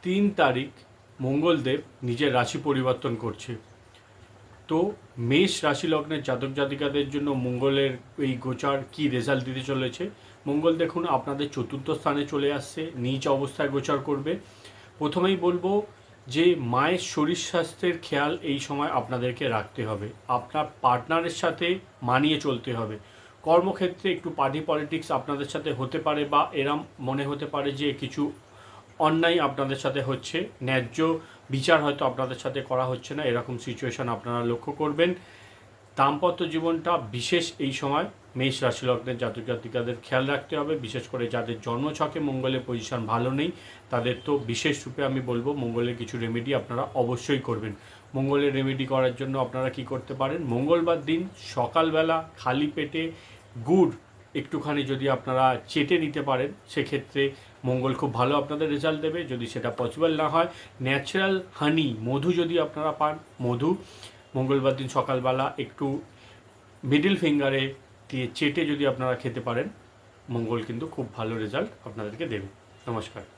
3 তারিখ মঙ্গলদেব নিজের রাশি পরিবর্তন করছে। তো মেষ রাশি লগ্নের জাতক জাতিকাদের জন্য মঙ্গলের এই গোচার কি রেজাল্ট দিতে চলেছে। মঙ্গল দেখুন আপনাদের 4র্থ স্থানে চলে আসছে, নিচ অবস্থায় গোচার করবে। প্রথমেই বলবো যে মায়ের শরীর স্বাস্থ্যের খেয়াল এই সময় আপনাদেরকে রাখতে হবে। আপনার পার্টনারের সাথে মানিয়ে চলতে হবে। কর্মক্ষেত্রে একটু পার্টি পলিটিক্স আপনাদের সাথে হতে পারে, বা এরম মনে হতে পারে যে কিছু অন্যায় আপনাদের সাথে হচ্ছে, ন্যায্য বিচার হয়তো আপনাদের সাথে করা হচ্ছে না, এরকম সিচুয়েশন আপনারা লক্ষ্য করবেন। দাম্পত্য জীবনটা বিশেষ এই সময় মেষ রাশি লগ্নের জাতক জাতিকাদের খেয়াল রাখতে হবে, বিশেষ করে যাদের জন্মছকে মঙ্গলের পজিশন ভালো নেই তাদের তো বিশেষ রূপে আমি বলবো মঙ্গলের কিছু রেমেডি আপনারা অবশ্যই করবেন। মঙ্গলের রেমেডি করার জন্য আপনারা কি করতে পারেন, মঙ্গলবার দিন সকালবেলা খালি পেটে গুড় একটুখানি যদি আপনারা চেটে নিতে পারেন সেক্ষেত্রে মঙ্গল খুব ভালো আপনাদের রেজাল্ট দেবে। যদি সেটা পসিবল না হয়, ন্যাচারাল হানি মধু যদি আপনারা পান, মধু মঙ্গলবার দিন সকালবেলা একটু মিডল ফিঙ্গারে দিয়ে চেটে যদি আপনারা খেতে পারেন, মঙ্গল কিন্তু খুব ভালো রেজাল্ট আপনাদেরকে দেবে। নমস্কার।